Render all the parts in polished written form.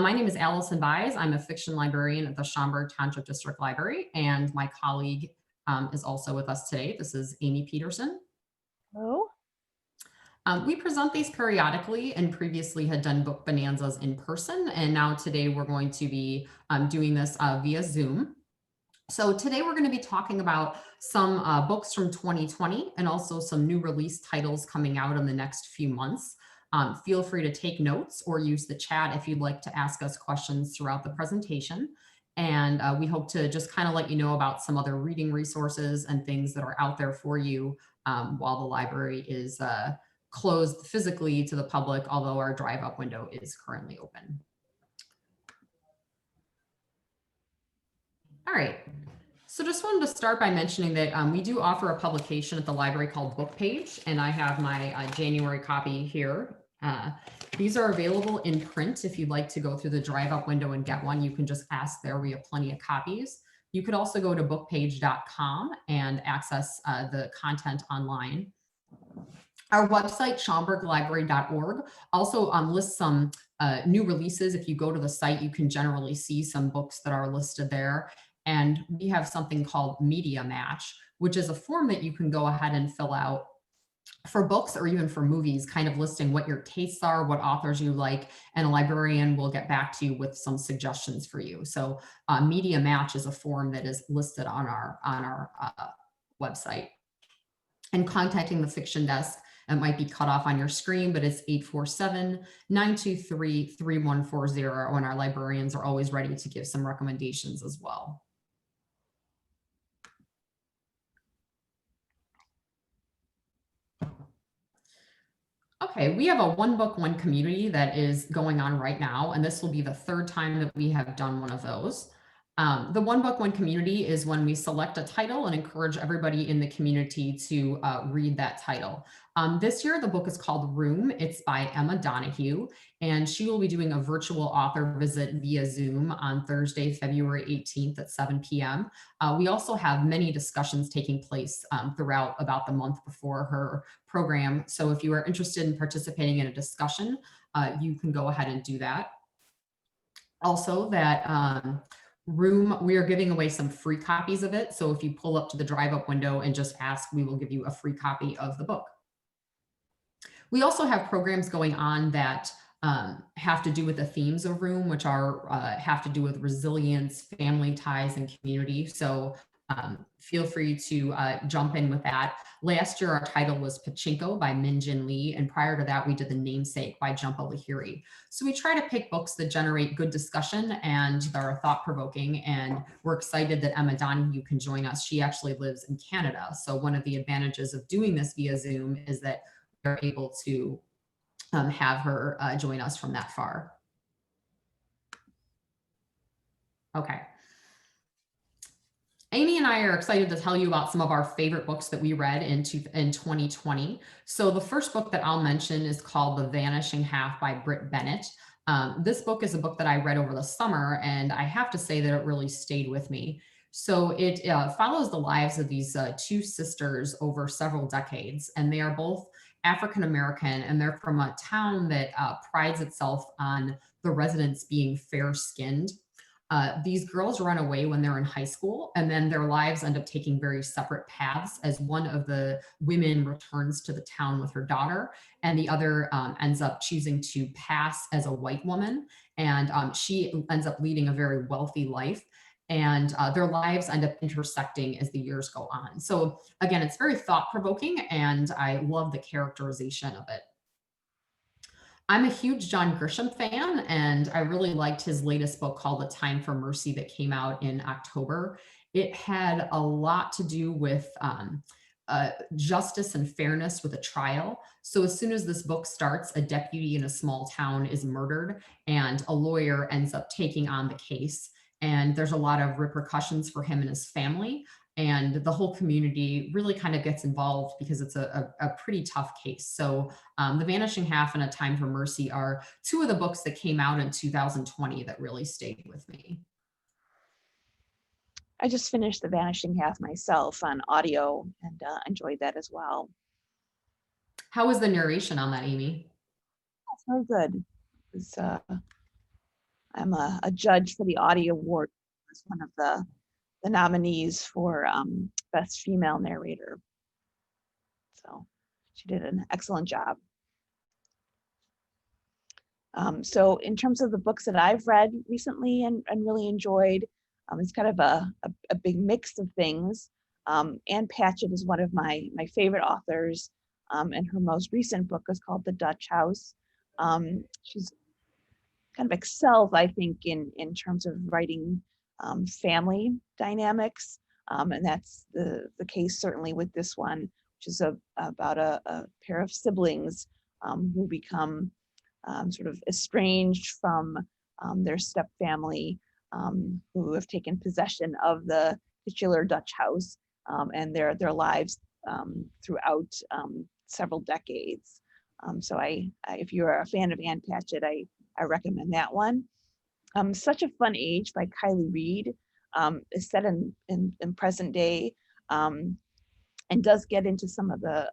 My name is Allison Buys. I'm a fiction librarian at the Schaumburg Township District Library, and my colleague is also with us today. This is Amy Peterson. Hello. We present these periodically and previously had done book bonanzas in person, and now today we're going to be doing this via Zoom. So today we're going to be talking about some books from 2020 and also some new release titles coming out in the next few months. Feel free to take notes or use the chat if you'd like to ask us questions throughout the presentation. And we hope to just kind of let you know about some other reading resources and things that are out there for you while the library is closed physically to the public, although our drive-up window is currently open. All right. So just wanted to start by mentioning that we do offer a publication at the library called Book Page, and I have my January copy here. These are available in print. If you'd like to go through the drive-up window and get one, you can just ask there. We have plenty of copies. You could also go to bookpage.com and access the content online. Our website, schaumburglibrary.org, also lists some new releases. If you go to the site, you can generally see some books that are listed there. And we have something called Media Match, which is a form that you can go ahead and fill out for books or even for movies, kind of listing what your tastes are, what authors you like, and a librarian will get back to you with some suggestions for you. So Media Match is a form that is listed on our website. And contacting the Fiction Desk, it might be cut off on your screen, but it's 847-923-3140, and our librarians are always ready to give some recommendations as well. Okay, we have a one book, one community that is going on right now, and this will be the third time that we have done one of those. The one book, one community is when we select a title and encourage everybody in the community to read that title. This year, the book is called Room. It's by Emma Donahue, and she will be doing a virtual author visit via Zoom on Thursday, February 18th at 7 p.m. We also have many discussions taking place throughout about the month before her program. So if you are interested in participating in a discussion, you can go ahead and do that. Also, that Room, we are giving away some free copies of it. So if you pull up to the drive-up window and just ask, we will give you a free copy of the book. We also have programs going on that have to do with the themes of Room, which are have to do with resilience, family ties, and community. So feel free to jump in with that. Last year, our title was Pachinko by Min Jin Lee, and prior to that, we did The Namesake by Jhumpa Lahiri. So we try to pick books that generate good discussion and that are thought-provoking, and we're excited that Emma Donahue can join us. She actually lives in Canada, so one of the advantages of doing this via Zoom is that we're able to have her join us from that far. Okay. Amy and I are excited to tell you about some of our favorite books that we read in 2020. So the first book that I'll mention is called The Vanishing Half by Britt Bennett. This book is a book that I read over the summer, and I have to say that it really stayed with me. So it follows the lives of these two sisters over several decades, and they are both African-American, and they're from a town that prides itself on the residents being fair-skinned. These girls run away when they're in high school, and then their lives end up taking very separate paths as one of the women returns to the town with her daughter, and the other ends up choosing to pass as a white woman, and she ends up leading a very wealthy life, and their lives end up intersecting as the years go on. So again, it's very thought-provoking, and I love the characterization of it. I'm a huge John Grisham fan, and I really liked his latest book called A Time for Mercy that came out in October. It had a lot to do with justice and fairness with a trial. So as soon as this book starts, a deputy in a small town is murdered, and a lawyer ends up taking on the case. And there's a lot of repercussions for him and his family. And the whole community really kind of gets involved because it's a pretty tough case. So The Vanishing Half and A Time for Mercy are two of the books that came out in 2020 that really stayed with me. I just finished The Vanishing Half myself on audio and enjoyed that as well. How was the narration on that, Amy? That's very good. It was I'm a judge for the Audio Award. As one of the nominees for Best Female Narrator. So she did an excellent job. So in terms of the books that I've read recently and really enjoyed, it's kind of a big mix of things. Ann Patchett is one of my favorite authors, and her most recent book is called The Dutch House. She's kind of excels, I think, in terms of writing family dynamics, and that's the case certainly with this one, which is about a pair of siblings who become sort of estranged from their step family, who have taken possession of the titular Dutch house and their lives throughout several decades. So if you're a fan of Ann Patchett, I recommend that one. Such a Fun Age by Kylie Reed is set in present day, and does get into some of the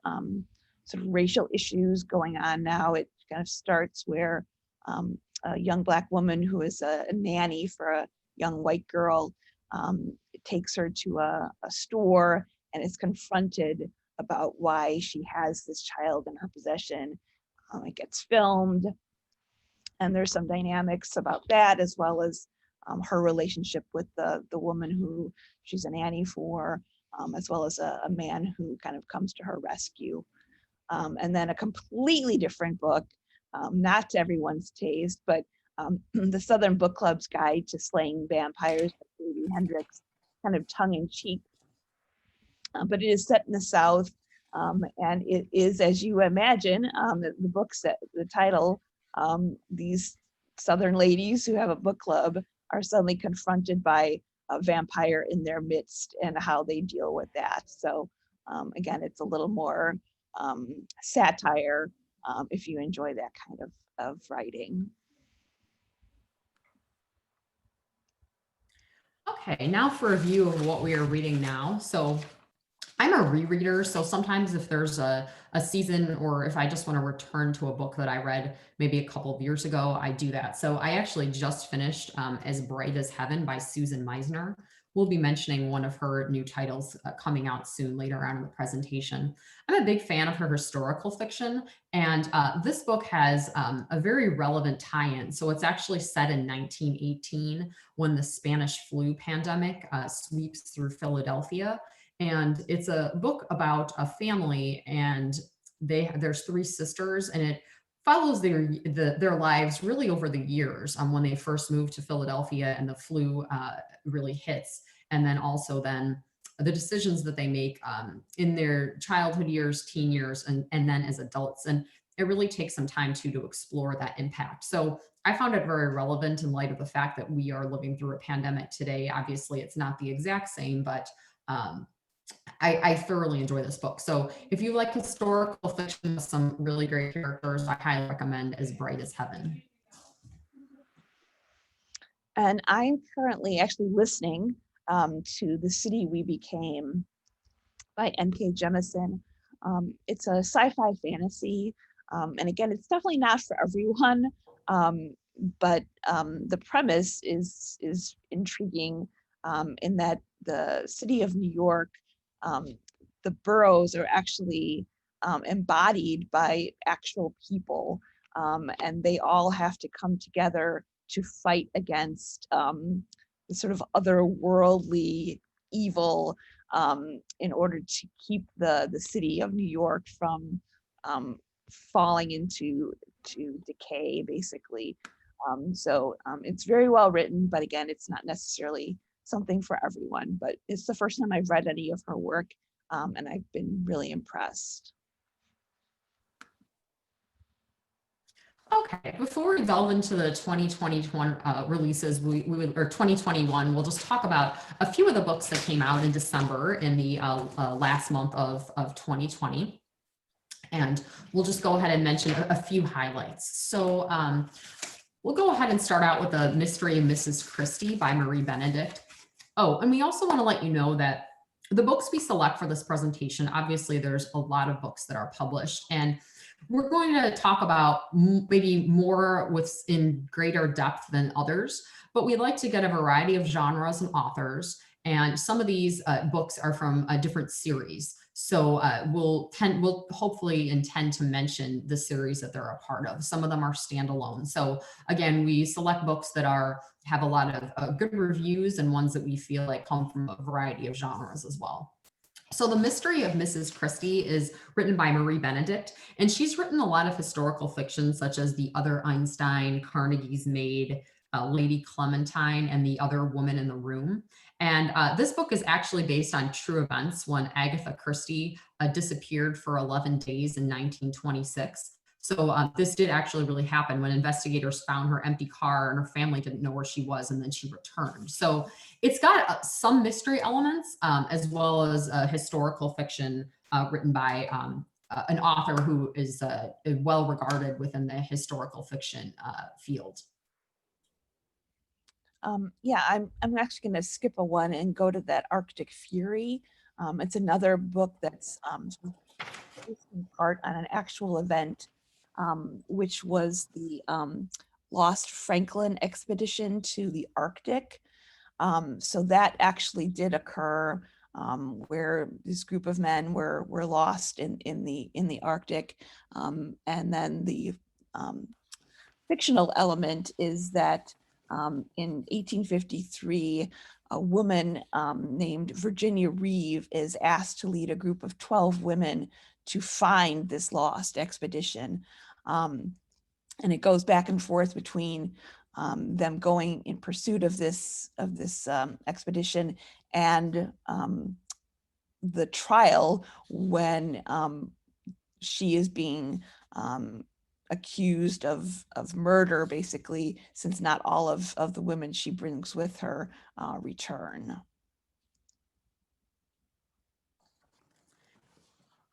sort of racial issues going on now. It kind of starts where a young Black woman who is a nanny for a young white girl takes her to a store and is confronted about why she has this child in her possession. It gets filmed, and there's some dynamics about that, as well as her relationship with the woman who she's a nanny for, as well as a man who kind of comes to her rescue. And then a completely different book, not to everyone's taste, but the Southern Book Club's Guide to Slaying Vampires by Katie Hendricks, kind of tongue-in-cheek. But it is set in the South, and it is, as you imagine, the book set, the title, these Southern ladies who have a book club are suddenly confronted by a vampire in their midst and how they deal with that. So again, it's a little more satire if you enjoy that kind of writing. Okay, now for a view of what we are reading now. So I'm a rereader, so sometimes if there's a season, or if I just want to return to a book that I read maybe a couple of years ago, I do that. So I actually just finished As Bright as Heaven by Susan Meisner. We'll be mentioning one of her new titles coming out soon later on in the presentation. I'm a big fan of her historical fiction, and this book has a very relevant tie-in. So it's actually set in 1918 when the Spanish flu pandemic sweeps through Philadelphia. And it's a book about a family, and there's three sisters, and it follows their lives really over the years when they first moved to Philadelphia and the flu really hits, and then also then the decisions that they make in their childhood years, teen years, and then as adults. And it really takes some time to explore that impact. So I found it very relevant in light of the fact that we are living through a pandemic today. Obviously, it's not the exact same, but I thoroughly enjoy this book. So if you like historical fiction with some really great characters, I highly recommend As Bright as Heaven. And I'm currently actually listening to The City We Became by N.K. Jemisin. It's a sci-fi fantasy. And again, it's definitely not for everyone, but the premise is intriguing in that the city of New York, the boroughs are actually embodied by actual people, and they all have to come together to fight against the sort of otherworldly evil in order to keep the city of New York from falling into decay, basically. So it's very well written, but again, it's not necessarily something for everyone, but it's the first time I've read any of her work, and I've been really impressed. Okay, before we delve into the 2021 releases, or 2021, we'll just talk about a few of the books that came out in December in the last month of 2020. And we'll just go ahead and mention a few highlights. So we'll go ahead and start out with The Mystery of Mrs. Christie by Marie Benedict. Oh, and we also want to let you know that the books we select for this presentation, obviously there's a lot of books that are published, and We're going to talk about maybe more in greater depth than others, but we like to get a variety of genres and authors. And some of these books are from a different series. So we'll hopefully intend to mention the series that they're a part of. Some of them are standalone. So again, we select books that have a lot of good reviews and ones that we feel like come from a variety of genres as well. So The Mystery of Mrs. Christie is written by Marie Benedict, and she's written a lot of historical fiction, such as The Other Einstein, Carnegie's Maid, Lady Clementine, and The Other Woman in the Room. And this book is actually based on true events when Agatha Christie disappeared for 11 days in 1926. So this did actually really happen when investigators found her empty car and her family didn't know where she was, and then she returned. So it's got some mystery elements as well as historical fiction written by an author who is well regarded within the historical fiction field. Yeah, I'm actually going to skip a one and go to that Arctic Fury. It's another book that's based in part on an actual event, which was the Lost Franklin expedition to the Arctic. So that actually did occur, where this group of men were lost in the Arctic, and then the fictional element is that in 1853, a woman named Virginia Reeve is asked to lead a group of 12 women to find this lost expedition. And it goes back and forth between them going in pursuit of this expedition and the trial when she is being accused of murder, basically, since not all of the women she brings with her return.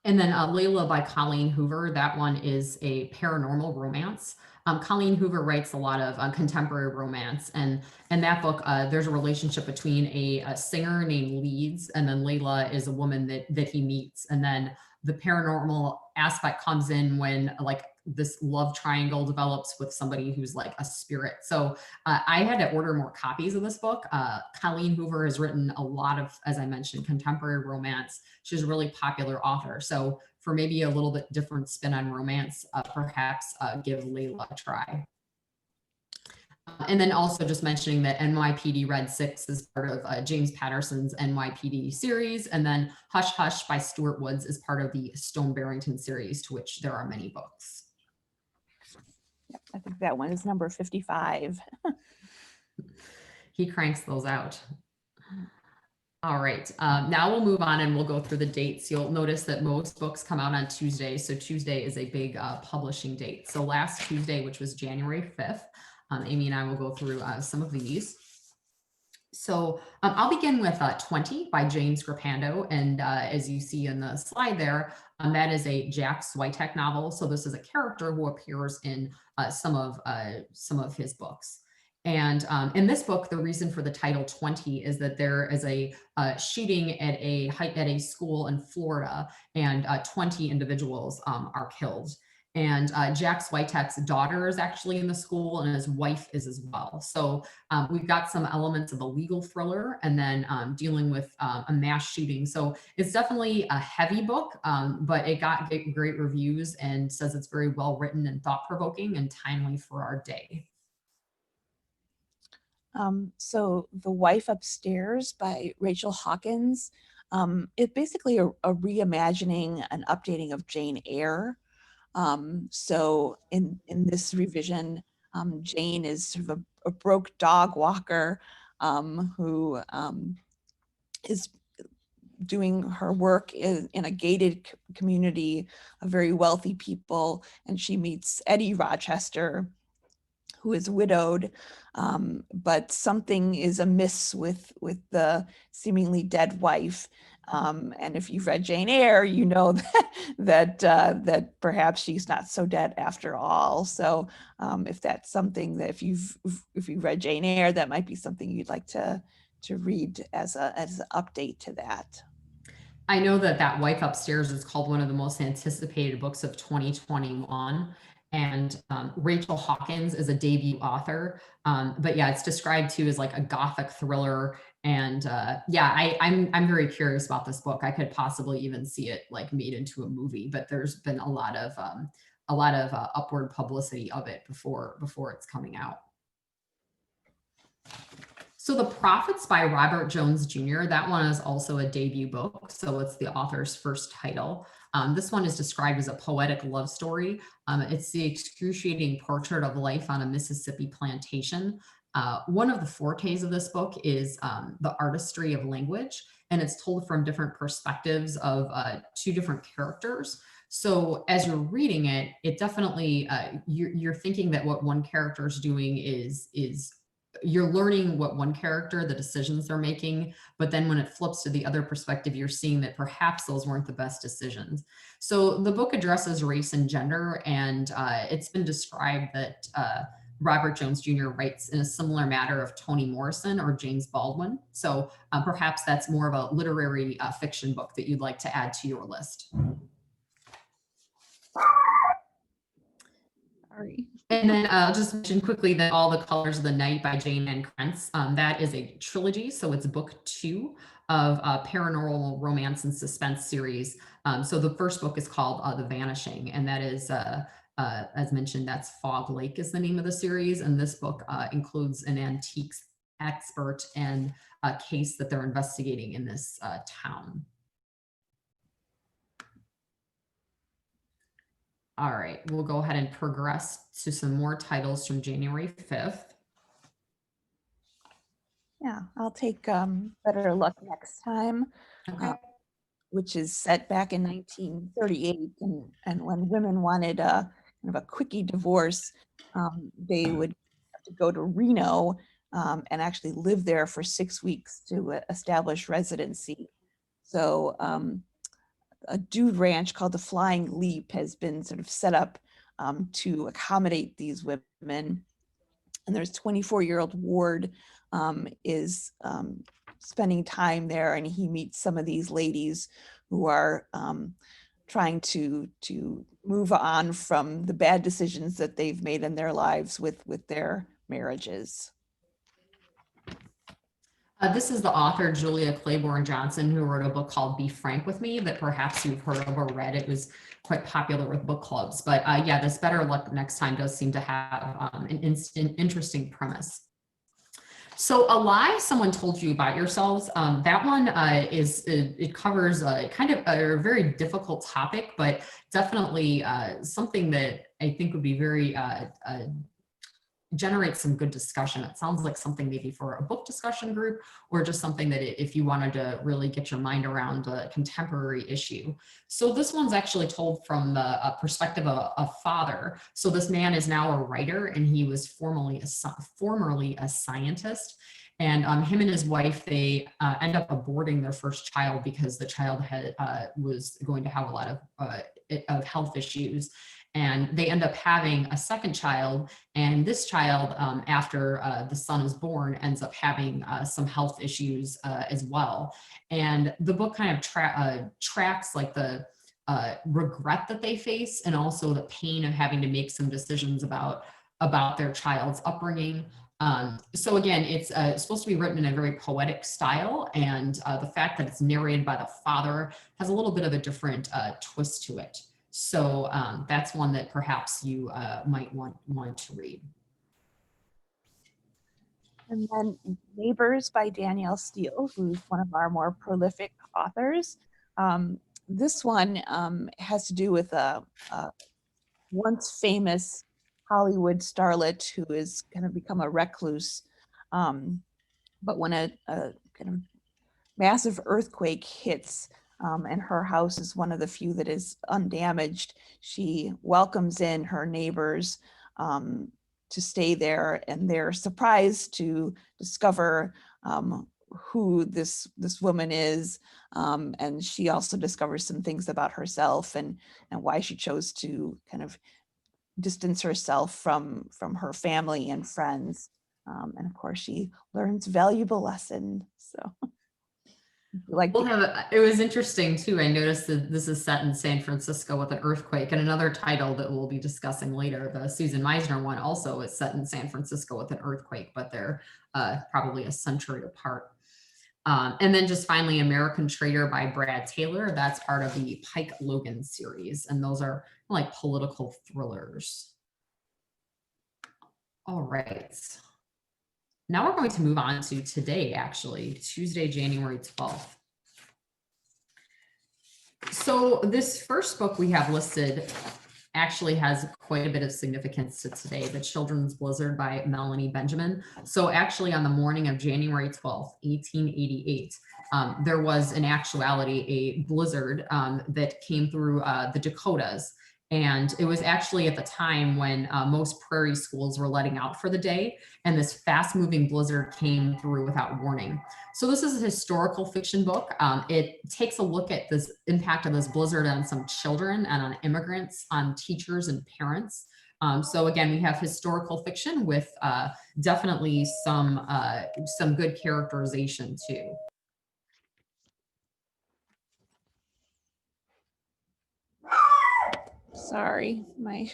And then Layla by Colleen Hoover. That one is a paranormal romance. Colleen Hoover writes a lot of contemporary romance, and in that book, there's a relationship between a singer named Leeds, and then Layla is a woman that he meets, and then the paranormal aspect comes in when like this love triangle develops with somebody who's like a spirit. So I had to order more copies of this book. Colleen Hoover has written a lot of, as I mentioned, contemporary romance. She's a really popular author. So for maybe a little bit different spin on romance, perhaps give Layla a try. And then also just mentioning that NYPD Red 6 is part of James Patterson's NYPD series. And then Hush Hush by Stuart Woods is part of the Stone Barrington series, to which there are many books. Yep, I think that one is number 55. He cranks those out. All right, now we'll move on and we'll go through the dates. You'll notice that most books come out on Tuesday. So Tuesday is a big publishing date. So last Tuesday, which was January 5th, Amy and I will go through some of these. So I'll begin with 20 by James Grippando. And as you see in the slide there, that is a Jack Switek novel. So this is a character who appears in some of his books. And in this book, the reason for the title 20 is that there is a shooting at a school in Florida, and 20 individuals are killed. And Jack Switek's daughter is actually in the school, and his wife is as well. So we've got some elements of a legal thriller, and then dealing with a mass shooting. So it's definitely a heavy book, but it got great reviews and says it's very well written and thought-provoking and timely for our day. So The Wife Upstairs by Rachel Hawkins. It's basically a reimagining and updating of Jane Eyre. So in this revision, Jane is sort of a broke dog walker who is doing her work in a gated community of very wealthy people, and she meets Eddie Rochester, who is widowed, but something is amiss with the seemingly dead wife. And if you've read Jane Eyre, you know that perhaps she's not so dead after all. So if that's something that if you've read Jane Eyre, that might be something you'd like to read as an update to that. I know that That Wife Upstairs is called one of the most anticipated books of 2021. And Rachel Hawkins is a debut author. But yeah, it's described too as like a gothic thriller. And yeah, I'm very curious about this book. I could possibly even see it like made into a movie, but there's been a lot of upward publicity of it before it's coming out. So The Prophets by Robert Jones Jr., that one is also a debut book. So it's the author's first title. This one is described as a poetic love story. It's the excruciating portrait of life on a Mississippi plantation. One of the fortes of this book is the artistry of language, and it's told from different perspectives of two different characters. So as you're reading it, it definitely, you're thinking that what one character is doing is you're learning what one character, the decisions they're making, but then when it flips to the other perspective, you're seeing that perhaps those weren't the best decisions. So the book addresses race and gender, and it's been described that Robert Jones Jr. writes in a similar manner of Toni Morrison or James Baldwin. So perhaps that's more of a literary fiction book that you'd like to add to your list. Sorry. And then I'll just mention quickly that All the Colors of the Night by Jane Ann Krentz, that is a trilogy. So it's book 2 of a paranormal romance and suspense series. So the first book is called The Vanishing, and that is, as mentioned, that's Fog Lake is the name of the series. And this book includes an antiques expert and a case that they're investigating in this town. All right, we'll go ahead and progress to some more titles from January 5th. Yeah, I'll take Better Luck Next Time, Okay. which is set back in 1938. And when women wanted kind of a quickie divorce, they would have to go to Reno and actually live there for 6 weeks to establish residency. So a dude ranch called the Flying Leap has been sort of set up to accommodate these women. And there's 24-year-old Ward is spending time there, and he meets some of these ladies who are trying to move on from the bad decisions that they've made in their lives with their marriages. This is the author, Julia Claiborne Johnson, who wrote a book called Be Frank with Me that perhaps you've heard of or read. It was quite popular with book clubs. But yeah, this Better Luck Next Time does seem to have an interesting premise. So a lie someone told you about yourselves, that one it covers kind of a very difficult topic, but definitely something that I think would be very generate some good discussion. It sounds like something maybe for a book discussion group, or just something that if you wanted to really get your mind around a contemporary issue. So this one's actually told from the perspective of a father. So this man is now a writer, and he was formerly a scientist. And him and his wife, they end up aborting their first child because the child was going to have a lot of health issues. And they end up having a second child, and this child, after the son is born, ends up having some health issues as well. And the book kind of tracks like the regret that they face, and also the pain of having to make some decisions about their child's upbringing. So again, it's supposed to be written in a very poetic style, and the fact that it's narrated by the father has a little bit of a different twist to it. So that's one that perhaps you might want to read. And then Neighbors by Danielle Steele, who's one of our more prolific authors. This one has to do with a once famous Hollywood starlet who has kind of become a recluse. But when a kind of massive earthquake hits, and her house is one of the few that is undamaged, she welcomes in her neighbors to stay there, and they're surprised to discover who this woman is, and she also discovers some things about herself and why she chose to kind of distance herself from her family and friends, and of course she learns valuable lessons. So Like, We'll have it was interesting too. I noticed that this is set in San Francisco with an earthquake, and another title that we'll be discussing later, the Susan Meisner one, also is set in San Francisco with an earthquake, but they're probably a century apart. And then just finally, American Traitor by Brad Taylor. That's part of the Pike Logan series, and those are like political thrillers. All right. Now we're going to move on to today, actually, Tuesday, January 12th. So this first book we have listed actually has quite a bit of significance to today, The Children's Blizzard by Melanie Benjamin. So actually on the morning of January 12th, 1888, there was in actuality a blizzard that came through the Dakotas. And it was actually at the time when most prairie schools were letting out for the day, and this fast moving blizzard came through without warning. So this is a historical fiction book. It takes a look at this impact of this blizzard on some children and on immigrants, on teachers and parents. So again, we have historical fiction with definitely some good characterization too. sorry, my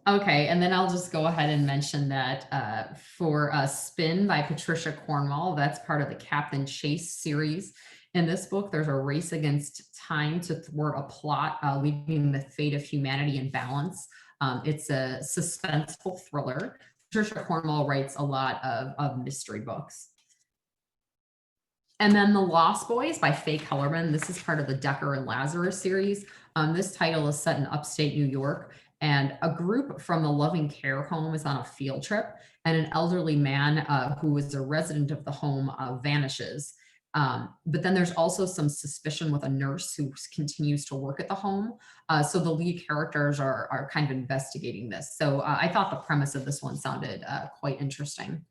Okay, and then I'll just go ahead and mention that for Spin by Patricia Cornwall, that's part of the Captain Chase series. In this book, there's a race against time to thwart a plot, leaving the fate of humanity in balance. It's a suspenseful thriller. Patricia Cornwall writes a lot of mystery books. And then The Lost Boys by Faye Kellerman. This is part of the Decker and Lazarus series. This title is set in upstate New York, and a group from the Loving Care home is on a field trip, and an elderly man who is a resident of the home vanishes. But then there's also some suspicion with a nurse who continues to work at the home. So the lead characters are kind of investigating this. So I thought the premise of this one sounded quite interesting.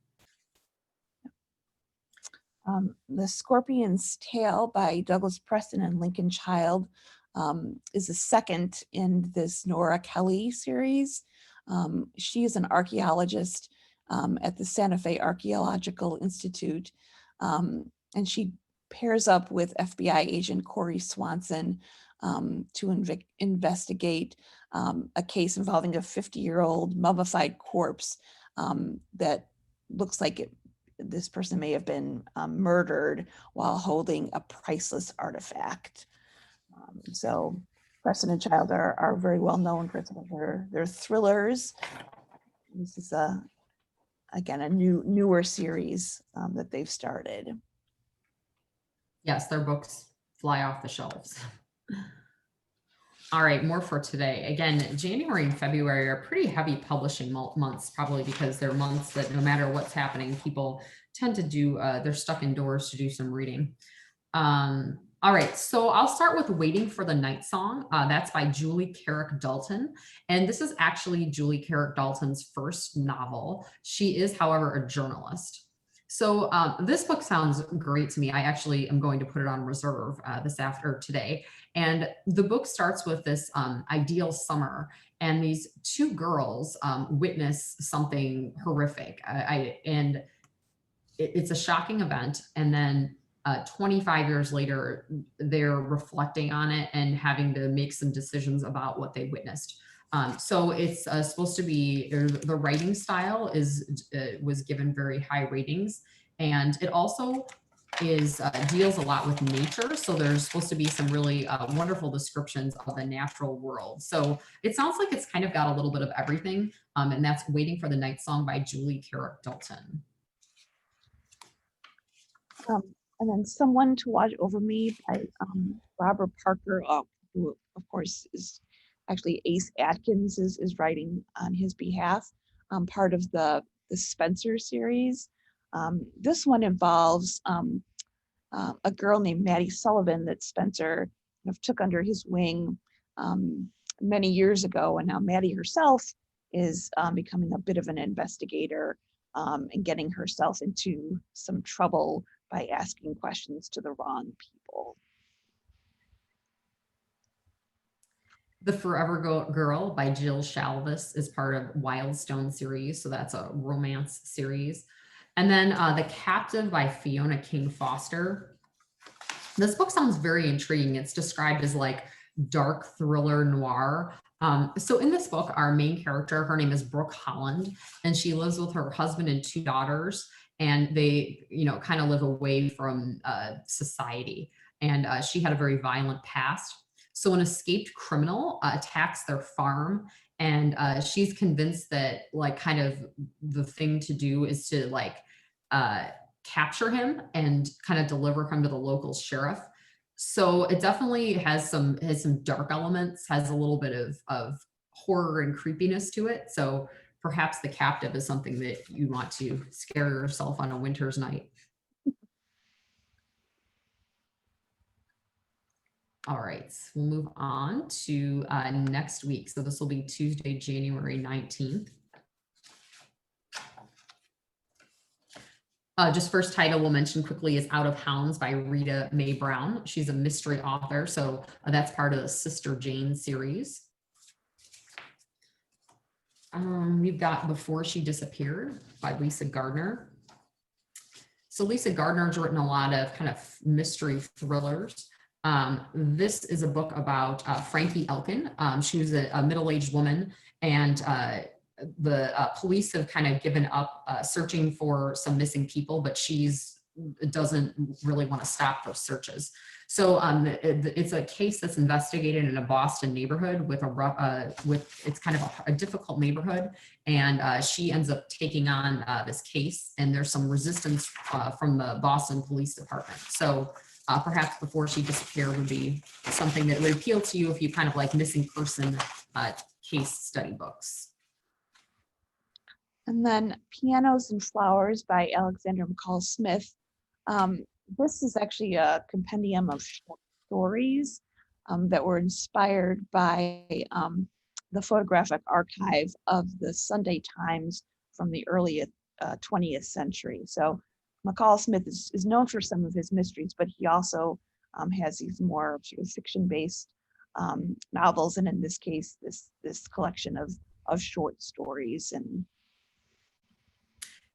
The Scorpion's Tail by Douglas Preston and Lincoln Child is the second in this Nora Kelly series. She is an archaeologist at the Santa Fe Archaeological Institute, and she pairs up with FBI agent Corey Swanson to investigate a case involving a 50-year-old mummified corpse that looks like this person may have been murdered while holding a priceless artifact. So Preston and Child are very well known for some of their thrillers. This is again a newer series that they've started. Yes, their books fly off the shelves. All right, more for today. Again, January and February are pretty heavy publishing months, probably because they're months that no matter what's happening, people tend to do, they're stuck indoors to do some reading. All right, so I'll start with Waiting for the Night Song. That's by Julie Carrick Dalton. And this is actually Julie Carrick Dalton's first novel. She is, however, a journalist. So this book sounds great to me. I actually am going to put it on reserve today. And the book starts with this ideal summer, and these two girls witness something horrific. And it's a shocking event. And then 25 years later, they're reflecting on it and having to make some decisions about what they witnessed. So it's supposed to be, the writing style was given very high ratings, and it also deals a lot with nature. So there's supposed to be some really wonderful descriptions of the natural world. So it sounds like it's kind of got a little bit of everything, and that's Waiting for the Night Song by Julie Carrick Dalton. And then Someone to Watch Over Me by Robert Parker, who of course is actually Ace Atkins is writing on his behalf, part of the Spencer series. This one involves a girl named Maddie Sullivan that Spencer kind of took under his wing many years ago, and now Maddie herself is becoming a bit of an investigator and getting herself into some trouble by asking questions to the wrong people. The Forever Girl by Jill Shalvis is part of Wildstone series. So that's a romance series. And then The Captive by Fiona King Foster. This book sounds very intriguing. It's described as like dark thriller noir. So in this book, our main character, her name is Brooke Holland, and she lives with her husband and 2 daughters, and they, kind of live away from society. And she had a very violent past. So an escaped criminal attacks their farm, and she's convinced that like kind of the thing to do is to like capture him and kind of deliver him to the local sheriff. So it definitely has some dark elements, has a little bit of horror and creepiness to it. So perhaps The Captive is something that you want to scare yourself on a winter's night. All right, we'll move on to next week. So this will be Tuesday, January 19th. Just first title we'll mention quickly is Out of Hounds by Rita Mae Brown. She's a mystery author, so that's part of the Sister Jane series. We've got Before She Disappeared by Lisa Gardner. So Lisa Gardner's written a lot of kind of mystery thrillers. This is a book about Frankie Elkin. She was a middle-aged woman, and the police have kind of given up searching for some missing people, but doesn't really want to stop those searches. So it's a case that's investigated in a Boston neighborhood with it's kind of a difficult neighborhood, and she ends up taking on this case, and there's some resistance from the Boston Police Department. So perhaps Before She Disappeared would be something that would appeal to you if you kind of like missing person case study books. And then Pianos and Flowers by Alexander McCall Smith. This is actually a compendium of short stories that were inspired by the photographic archive of the Sunday Times from the early 20th century. So McCall Smith is known for some of his mysteries, but he also has these more sort of fiction-based novels, and in this case, this collection of short stories. And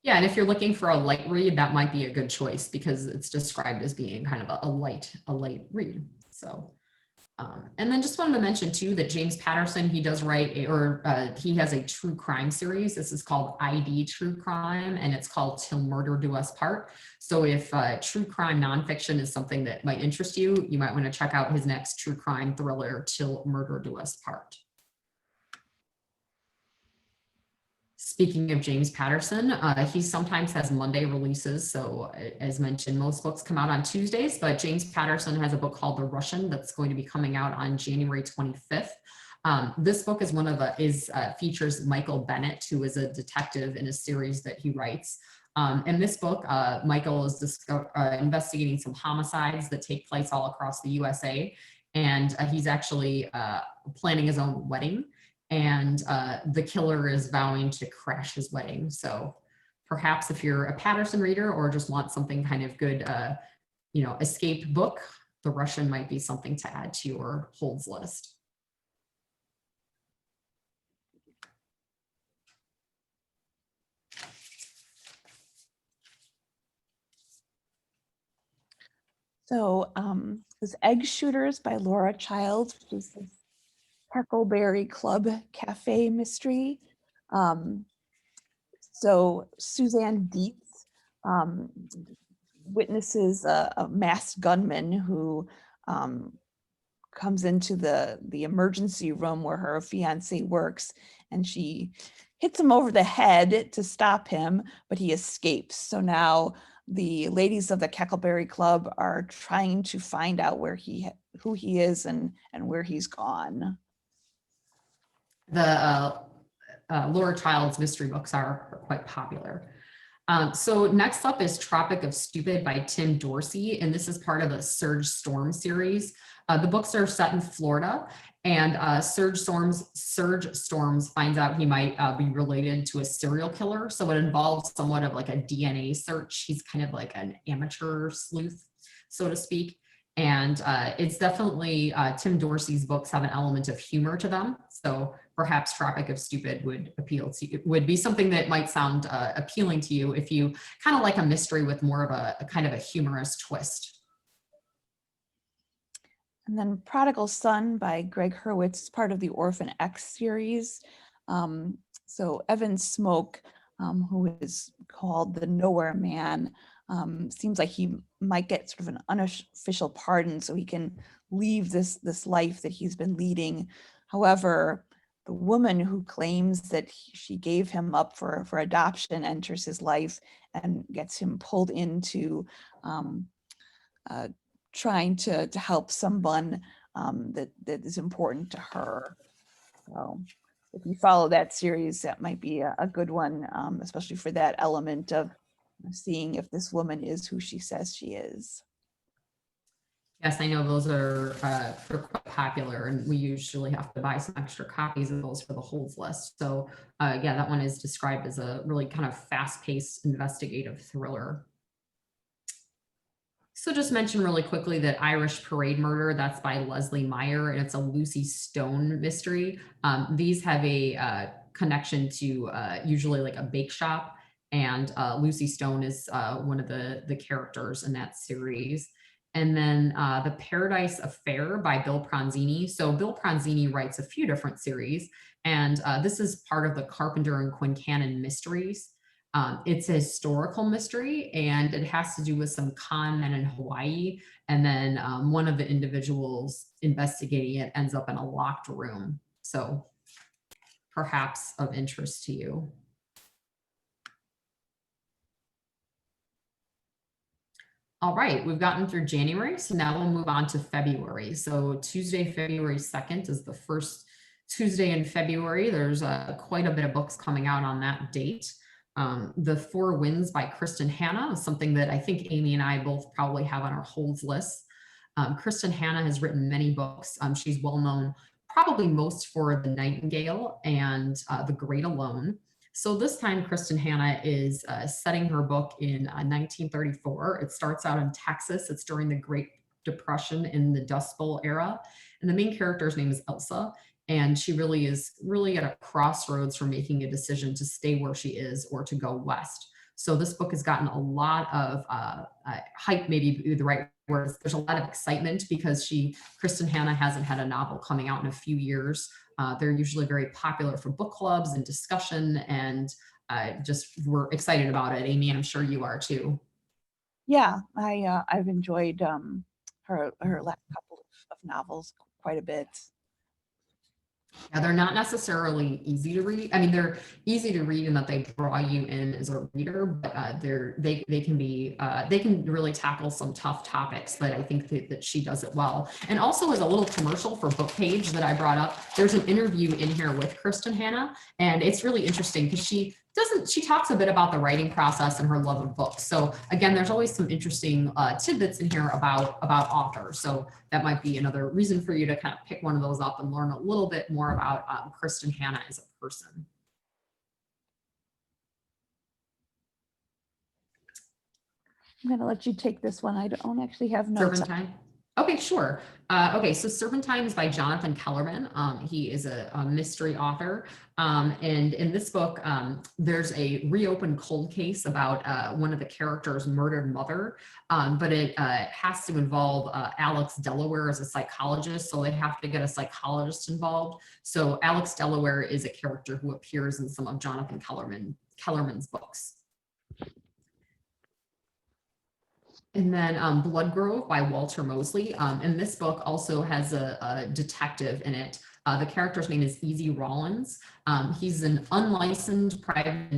yeah, and if you're looking for a light read, that might be a good choice because it's described as being kind of a light read. So, and then just wanted to mention too that James Patterson, he does write he has a true crime series. This is called ID True Crime, and it's called Till Murder Do Us Part. So if true crime nonfiction is something that might interest you, you might want to check out his next true crime thriller, Till Murder Do Us Part. Speaking of James Patterson, he sometimes has Monday releases. So as mentioned, most books come out on Tuesdays, but James Patterson has a book called The Russian that's going to be coming out on January 25th. This book is features Michael Bennett, who is a detective in a series that he writes. In this book, Michael is investigating some homicides that take place all across the USA. And he's actually planning his own wedding. And the killer is vowing to crash his wedding. So perhaps if you're a Patterson reader or just want something kind of good, escape book, The Russian might be something to add to your holds list. so this Egg Shooters by Laura Childs, which is this Huckleberry Club Cafe mystery. So Suzanne Dietz witnesses a masked gunman who comes into the emergency room where her fiance works, and she hits him over the head to stop him, but he escapes. So now the ladies of the Huckleberry Club are trying to find out who he is and where he's gone. The Laura Childs mystery books are quite popular. So next up is Tropic of Stupid by Tim Dorsey, and this is part of the Surge Storm series. The books are set in Florida, and Surge Storms finds out he might be related to a serial killer. So it involves somewhat of like a DNA search. He's kind of like an amateur sleuth, so to speak. And it's definitely, Tim Dorsey's books have an element of humor to them. So perhaps Tropic of Stupid would appeal to you, would be something that might sound appealing to you if you kind of like a mystery with more of a kind of a humorous twist. And then Prodigal Son by Greg Hurwitz is part of the Orphan X series. So Evan Smoke, who is called the Nowhere Man, seems like he might get sort of an unofficial pardon so he can leave this life that he's been leading. However, the woman who claims that she gave him up for adoption enters his life and gets him pulled into trying to help someone that is important to her. So if you follow that series, that might be a good one, especially for that element of seeing if this woman is who she says she is. Yes, I know those are they're quite popular, and we usually have to buy some extra copies of those for the holds list. So yeah, that one is described as a really kind of fast-paced investigative thriller. So just mention really quickly that Irish Parade Murder, that's by Leslie Meyer, and it's a Lucy Stone mystery. These have a connection to usually like a bake shop, and Lucy Stone is one of the characters in that series. And then The Paradise Affair by Bill Pronzini. So Bill Pronzini writes a few different series, and this is part of the Carpenter and Quincannon mysteries. It's a historical mystery, and it has to do with some con men in Hawaii. And then one of the individuals investigating it ends up in a locked room. So perhaps of interest to you. All right, we've gotten through January, so now we'll move on to February. So Tuesday, February 2nd is the first Tuesday in February. There's quite a bit of books coming out on that date. The Four Winds by Kristin Hannah is something that I think Amy and I both probably have on our holds list. Kristin Hannah has written many books. She's well known, probably most for The Nightingale and The Great Alone. So this time, Kristin Hannah is setting her book in 1934. It starts out in Texas. It's during the Great Depression in the Dust Bowl era. And the main character's name is Elsa. And she really is at a crossroads for making a decision to stay where she is or to go west. So this book has gotten a lot of hype, maybe the right words. There's a lot of excitement because Kristin Hannah hasn't had a novel coming out in a few years. They're usually very popular for book clubs and discussion, and just we're excited about it. Amy, I'm sure you are too. Yeah, I've enjoyed her last couple of novels quite a bit. Yeah, they're not necessarily easy to read. I mean, they're easy to read in that they draw you in as a reader, but they can really tackle some tough topics. But I think that she does it well. And also, as a little commercial for Book Page that I brought up, there's an interview in here with Kristin Hannah, and it's really interesting because she talks a bit about the writing process and her love of books. So again, there's always some interesting tidbits in here about authors. So that might be another reason for you to kind of pick one of those up and learn a little bit more about Kristin Hannah as a person. I'm going to let you take this one. I don't actually have notes. Serpentine. Okay, sure. Okay, so Serpentine is by Jonathan Kellerman. He is a mystery author. And in this book, there's a reopened cold case about one of the characters' murdered mother, but it has to involve Alex Delaware as a psychologist, so they have to get a psychologist involved. So Alex Delaware is a character who appears in some of Jonathan Kellerman's books. And then Bloodgrove by Walter Mosley. And this book also has a detective in it. The character's name is Easy Rollins. He's an unlicensed private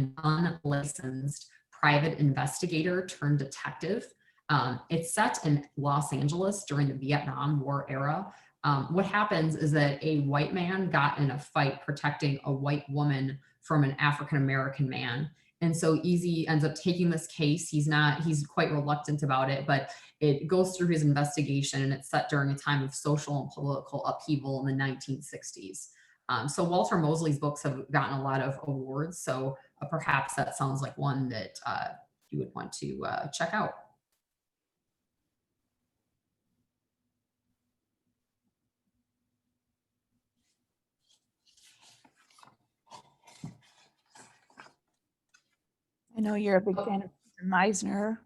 investigator turned detective. It's set in Los Angeles during the Vietnam War era. What happens is that a white man got in a fight protecting a white woman from an African-American man. And so Easy ends up taking this case. He's quite reluctant about it, but it goes through his investigation, and it's set during a time of social and political upheaval in the 1960s. So Walter Mosley's books have gotten a lot of awards. So perhaps that sounds like one that you would want to check out. know you're a big fan of Meisner,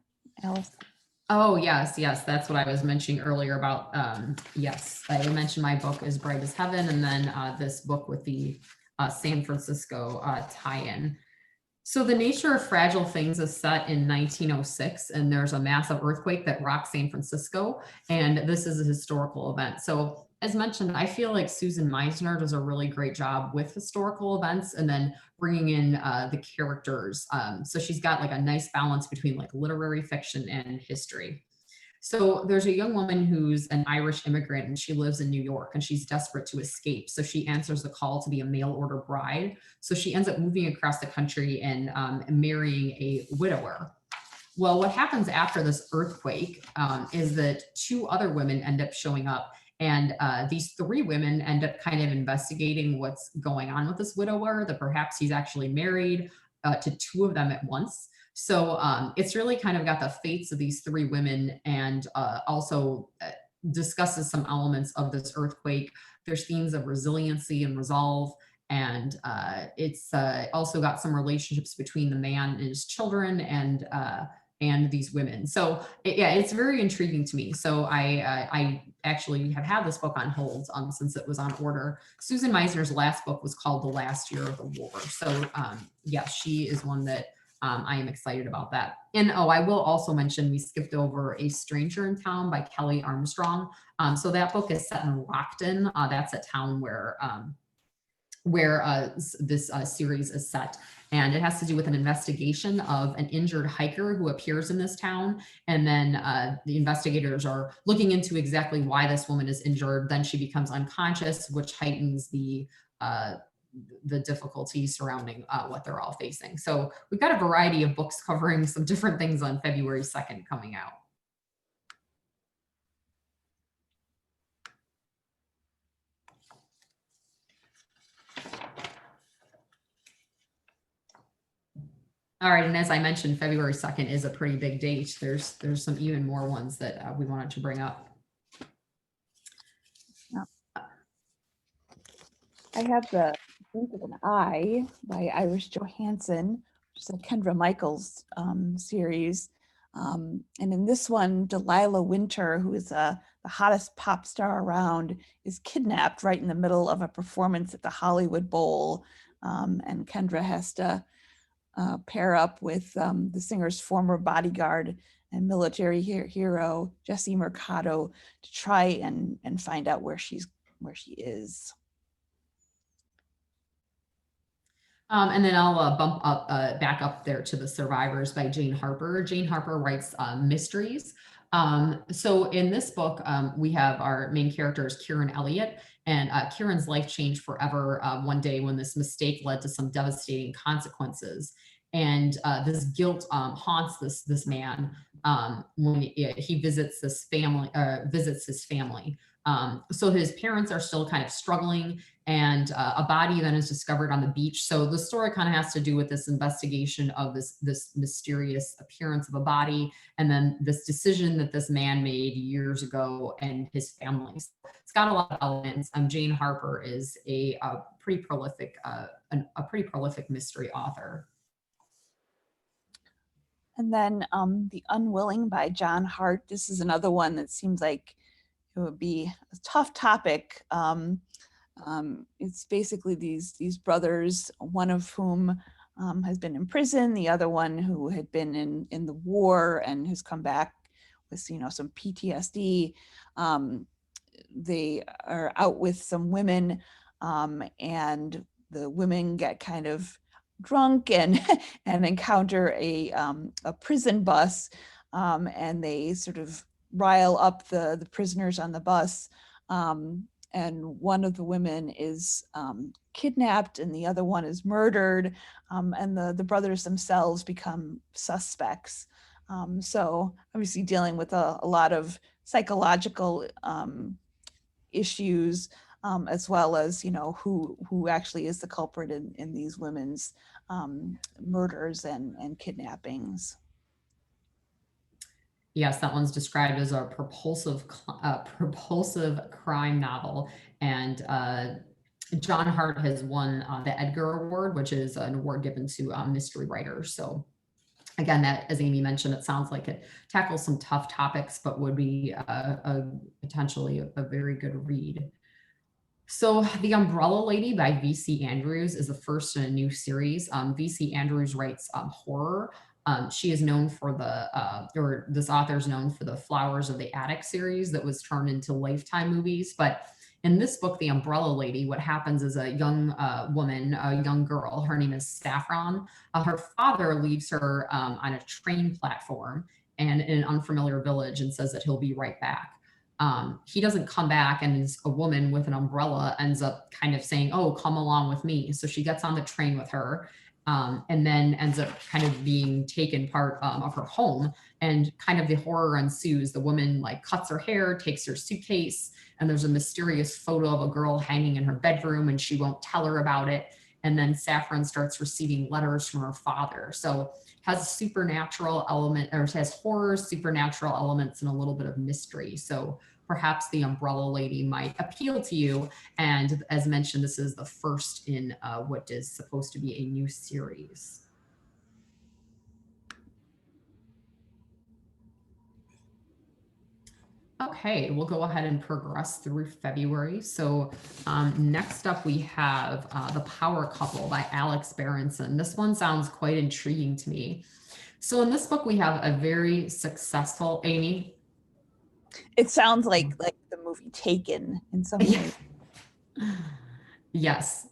Alice. Oh, yes, yes, that's what I was mentioning earlier about, yes, I mentioned my book is Bright as Heaven, and then this book with the San Francisco tie-in. So the nature of fragile things is set in 1906, and there's a massive earthquake that rocks San Francisco, and this is a historical event. So as mentioned, I feel like Susan Meisner does a really great job with historical events and then bringing in the characters. So she's got like a nice balance between like literary fiction and history. So there's a young woman who's an Irish immigrant and she lives in New York and she's desperate to escape. So she answers the call to be a mail order bride. So she ends up moving across the country and marrying a widower. Well, what happens after this earthquake is that two other women end up showing up, and these three women end up kind of investigating what's going on with this widower, that perhaps he's actually married to two of them at once. So it's really kind of got the fates of these three women, and also discusses some elements of this earthquake. There's themes of resiliency and resolve. And it's also got some relationships between the man and his children and these women. So yeah, it's very intriguing to me. So I actually have had this book on hold since it was on order. Susan Meisner's last book was called The Last Year of the War. So yeah, she is one that I am excited about that. And oh, I will also mention, we skipped over A Stranger in Town by Kelly Armstrong. So that book is set in Rockton. That's a town where this series is set. And it has to do with an investigation of an injured hiker who appears in this town. And then the investigators are looking into exactly why this woman is injured. Then she becomes unconscious, which heightens the difficulties surrounding what they're all facing. So we've got a variety of books covering some different things on February 2nd coming out. All right, and as I mentioned, February 2nd is a pretty big date. There's some even more ones that we wanted to bring up. I have the Blink of an Eye by Iris Johansson, which is a Kendra Michaels series. And in this one, Delilah Winter, who is the hottest pop star around, is kidnapped right in the middle of a performance at the Hollywood Bowl. And Kendra has to pair up with the singer's former bodyguard and military hero, Jesse Mercado, to try and find out where she is. And then I'll bump up back up there to The Survivors by Jane Harper. Jane Harper writes mysteries. So in this book, we have our main character is Kieran Elliott, and Kieran's life changed forever one day when this mistake led to some devastating consequences. And this guilt haunts this man when he visits his family. So his parents are still kind of struggling, and a body then is discovered on the beach. So the story kind of has to do with this investigation of this mysterious appearance of a body, and then this decision that this man made years ago and his family. So it's got a lot of elements. Jane Harper is a pretty prolific mystery author. And then The Unwilling by John Hart. This is another one that seems like it would be a tough topic. It's basically these brothers, one of whom has been in prison, the other one who had been in the war and has come back with some PTSD. They are out with some women, and the women get kind of drunk and encounter a prison bus, and they sort of rile up the prisoners on the bus, and one of the women is kidnapped and the other one is murdered, and the brothers themselves become suspects. So obviously dealing with a lot of psychological issues, as well as who actually is the culprit in these women's murders and kidnappings. Yes, that one's described as a propulsive crime novel, and John Hart has won the Edgar Award, which is an award given to mystery writers. So Again, that, as Amy mentioned, it sounds like it tackles some tough topics, but would be potentially a very good read. So The Umbrella Lady by V.C. Andrews is the first in a new series. V.C. Andrews writes horror. She is known for or this author is known for the Flowers of the Attic series that was turned into Lifetime movies. But in this book, The Umbrella Lady, what happens is a young woman, a young girl, her name is Saffron. Her father leaves her on a train platform and in an unfamiliar village and says that he'll be right back. He doesn't come back, and a woman with an umbrella ends up kind of saying, "Oh, come along with me." So she gets on the train with her, and then ends up kind of being taken part of her home, and kind of the horror ensues. The woman like cuts her hair, takes her suitcase, and there's a mysterious photo of a girl hanging in her bedroom, and she won't tell her about it. And then Saffron starts receiving letters from her father. So has a supernatural element, or has horror, supernatural elements, and a little bit of mystery. So perhaps The Umbrella Lady might appeal to you. And as mentioned, this is the first in what is supposed to be a new series. Okay, we'll go ahead and progress through February. So next up we have The Power Couple by Alex Berenson. This one sounds quite intriguing to me. So in this book, we have a very successful, Amy. It sounds like the movie Taken in some ways. Yes.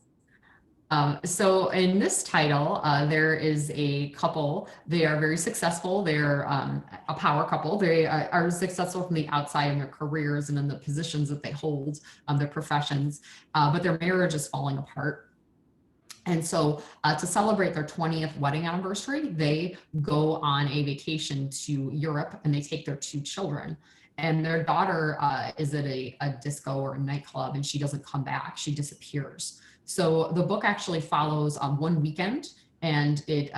So in this title, there is a couple. They are very successful. They're a power couple. They are successful from the outside in their careers and in the positions that they hold, their professions, but their marriage is falling apart. And so to celebrate their 20th wedding anniversary, they go on a vacation to Europe, and they take their 2 children. And their daughter is at a disco or a nightclub, and she doesn't come back. She disappears. So the book actually follows one weekend, and it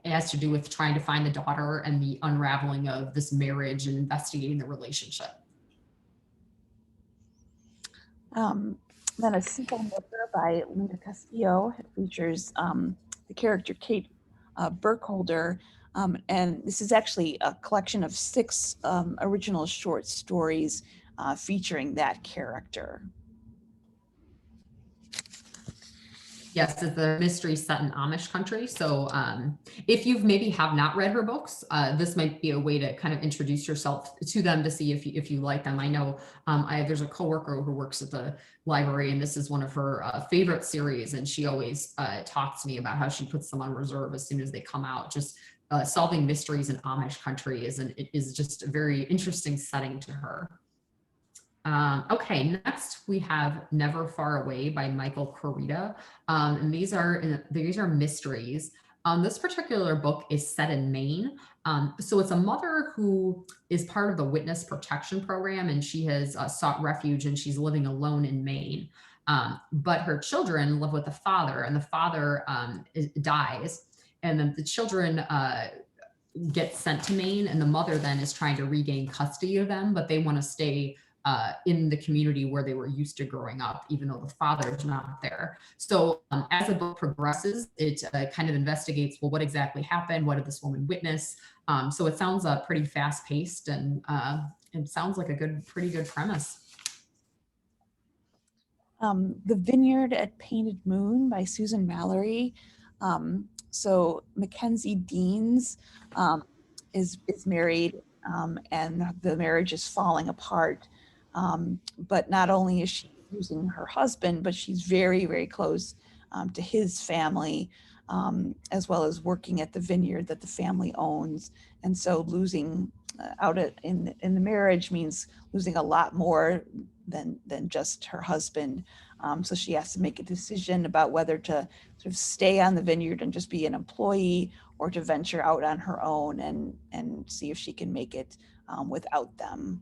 has to do with trying to find the daughter and the unraveling of this marriage and investigating the relationship. Then A Simple Murder by Linda Castillo. It features the character Kate Burkholder. And this is actually a collection of 6 original short stories featuring that character. Yes, it's a mystery set in Amish country. So if you've maybe have not read her books, this might be a way to kind of introduce yourself to them to see if you like them. I know there's a coworker who works at the library, and this is one of her favorite series. And she always talks to me about how she puts them on reserve as soon as they come out. Just solving mysteries in Amish country is just a very interesting setting to her. Okay, next we have Never Far Away by Michael Kurita. And these are mysteries. This particular book is set in Maine. So it's a mother who is part of the witness protection program, and she has sought refuge, and she's living alone in Maine. But her children live with the father, and the father dies. And then the children get sent to Maine, and the mother then is trying to regain custody of them, but they want to stay in the community where they were used to growing up, even though the father's not there. So as the book progresses, it kind of investigates, well, what exactly happened? What did this woman witness? So it sounds pretty fast paced, and it sounds like a pretty good premise. The Vineyard at Painted Moon by Susan Mallory. So Mackenzie Deans is married, and the marriage is falling apart. But not only is she losing her husband, but she's very, very close to his family, as well as working at the vineyard that the family owns. And so losing in the marriage means losing a lot more than just her husband. So she has to make a decision about whether to sort of stay on the vineyard and just be an employee, or to venture out on her own and see if she can make it without them.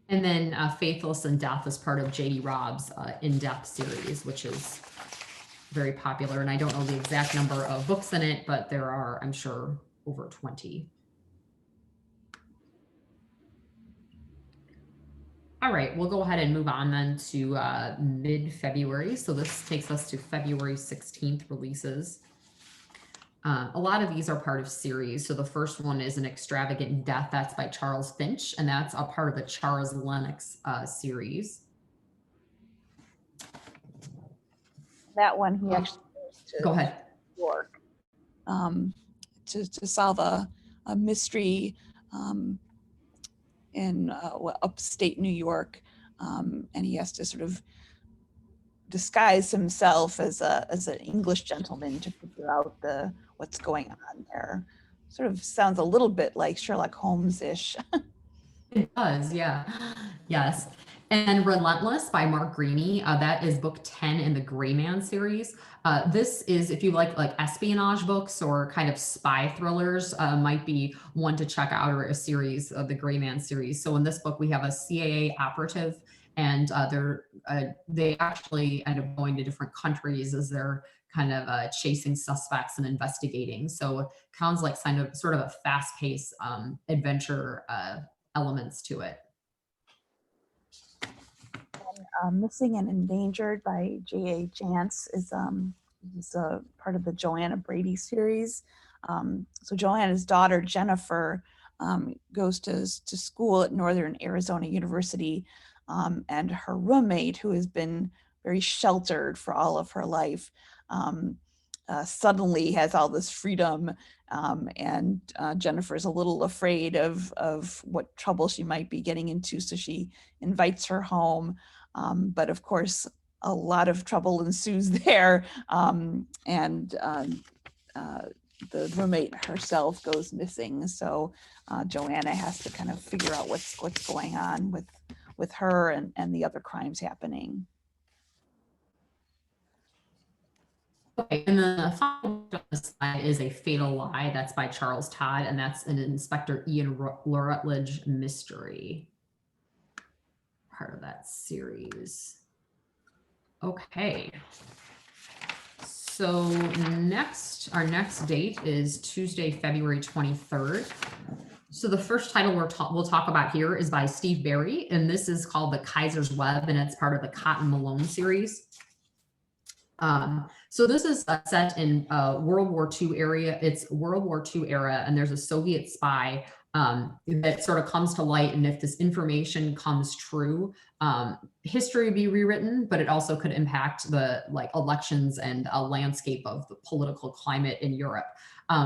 And then Faithless and Death is part of J.D. Robb's in-depth series, which is very popular. And I don't know the exact number of books in it, but there are, I'm sure, over 20. All right, we'll go ahead and move on then to mid-February. So this takes us to February 16th releases. A lot of these are part of series. So the first one is An Extravagant Death. That's by Charles Finch, and that's a part of the Charles Lennox series. That one, he actually goes to Go ahead. New York to solve a mystery in upstate New York, and he has to sort of disguise himself as an English gentleman to figure out what's going on there. Sort of sounds a little bit like Sherlock Holmes-ish. It does, yeah. Yes. And Relentless by Mark Greaney, that is book 10 in the Gray Man series. This is, if you like espionage books or kind of spy thrillers, might be one to check out, or a series of the Gray Man series. So in this book, we have a CAA operative, and they actually end up going to different countries as they're kind of chasing suspects and investigating. So it sounds like sort of a fast-paced adventure elements to it. Missing and Endangered by J.A. Jance is a part of the Joanna Brady series. So Joanna's daughter, Jennifer, goes to school at Northern Arizona University, and her roommate, who has been very sheltered for all of her life, suddenly has all this freedom, and Jennifer's a little afraid of what trouble she might be getting into, so she invites her home. But of course, a lot of trouble ensues there, and the roommate herself goes missing. So Joanna has to kind of figure out what's going on with her and the other crimes happening. Okay, and then the final book on this slide is A Fatal Lie. That's by Charles Todd, and that's an Inspector Ian Rutledge mystery, part of that series. Okay, so our next date is Tuesday, February 23rd. So the first title we'll talk about here is by Steve Berry, and this is called The Kaiser's Web, and it's part of the Cotton Malone series. So this is set in World War II area. It's World War II era, and there's a Soviet spy that sort of comes to light. And if this information comes true, history would be rewritten, but it also could impact the elections and a landscape of the political climate in Europe.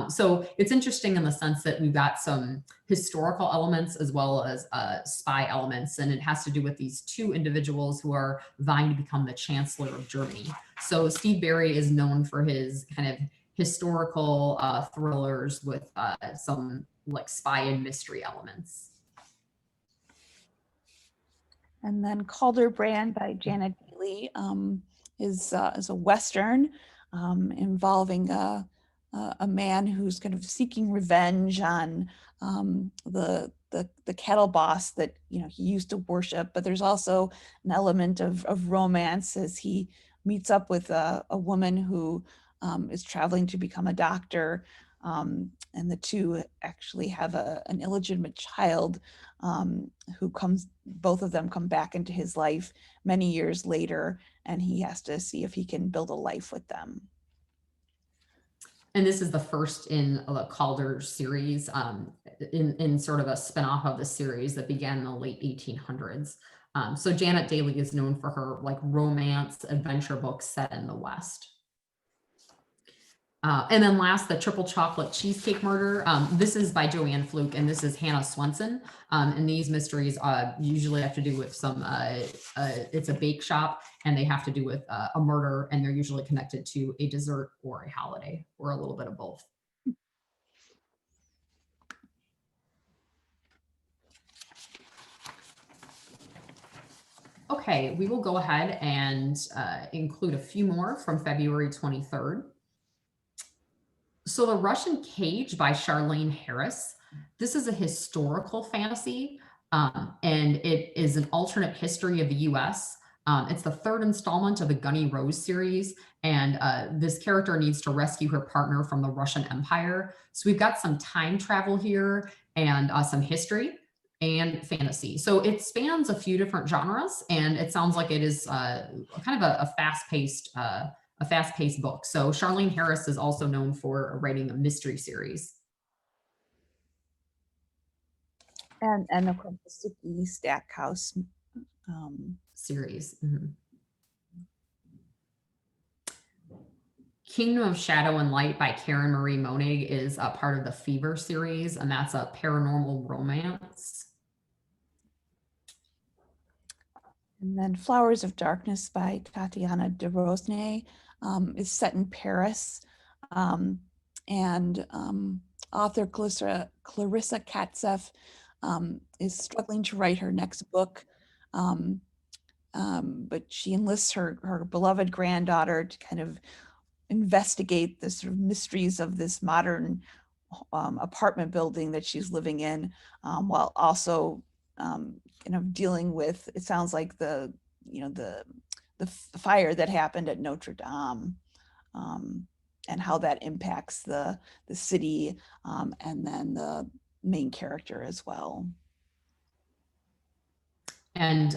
So it's interesting in the sense that we've got some historical elements as well as spy elements, and it has to do with these two individuals who are vying to become the Chancellor of Germany. So Steve Berry is known for his kind of historical thrillers with some spy and mystery elements. And then Calderbrand by Janet Daly is a Western involving a man who's kind of seeking revenge on the cattle boss that he used to worship. But there's also an element of romance as he meets up with a woman who is traveling to become a doctor, and the two actually have an illegitimate child both of them come back into his life many years later, and he has to see if he can build a life with them. And this is the first in the Calder series, in sort of a spinoff of the series that began in the late 1800s. So Janet Daly is known for her romance adventure books set in the West. And then last, The Triple Chocolate Cheesecake Murder. This is by Joanne Fluke, and this is Hannah Swenson. And these mysteries usually have to do with some, it's a bake shop, and they have to do with a murder, and they're usually connected to a dessert or a holiday, or a little bit of both. Okay, we will go ahead and include a few more from February 23rd. So The Russian Cage by Charlene Harris. This is a historical fantasy, and it is an alternate history of the US. It's the third installment of the Gunny Rose series, and this character needs to rescue her partner from the Russian Empire. So we've got some time travel here and some history and fantasy. So it spans a few different genres, and it sounds like it is kind of a fast-paced a fast-paced book. So Charlene Harris is also known for writing a mystery series. And of course, the Sticky Stackhouse series. Kingdom of Shadow and Light by Karen Marie Monig is a part of the Fever series, and that's a paranormal romance. And then Flowers of Darkness by Tatiana de Rosnay is set in Paris. Author Clarissa Katseff is struggling to write her next book, but she enlists her beloved granddaughter to kind of investigate the sort of mysteries of this modern apartment building that she's living in, while also dealing with, it sounds like the fire that happened at Notre Dame, and how that impacts the city, and then the main character as well. And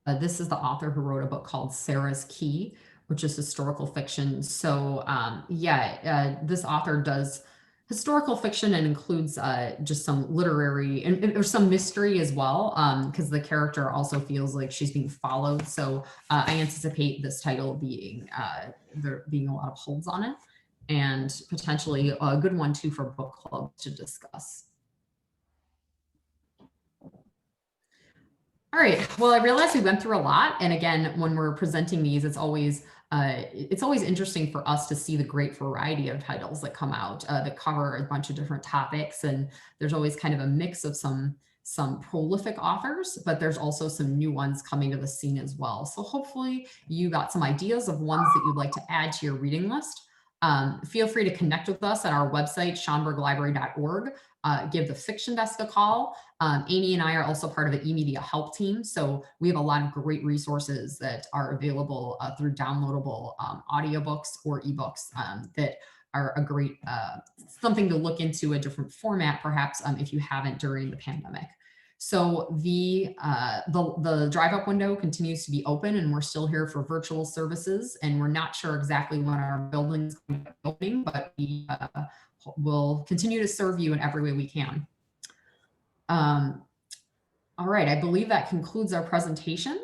this is the author who wrote a book called Sarah's Key, which is historical fiction. So this author does historical fiction and includes just some literary and some mystery as well, because the character also feels like she's being followed. So I anticipate this title being there being a lot of holds on it, and potentially a good one too for book club to discuss. All right, well, I realized we went through a lot. And again, when we're presenting these, it's always interesting for us to see the great variety of titles that come out that cover a bunch of different topics. And there's always kind of a mix of some prolific authors, but there's also some new ones coming to the scene as well. So hopefully you got some ideas of ones that you'd like to add to your reading list. Feel free to connect with us at our website, schonberglibrary.org. Give the Fiction Desk a call. Amy and I are also part of the eMedia help team. So we have a lot of great resources that are available through downloadable audiobooks or ebooks that are a great something to look into a different format, perhaps if you haven't during the pandemic. So the drive-up window continues to be open, and we're still here for virtual services, and we're not sure exactly when our building's going to be opening, but we will continue to serve you in every way we can. All right, I believe that concludes our presentation.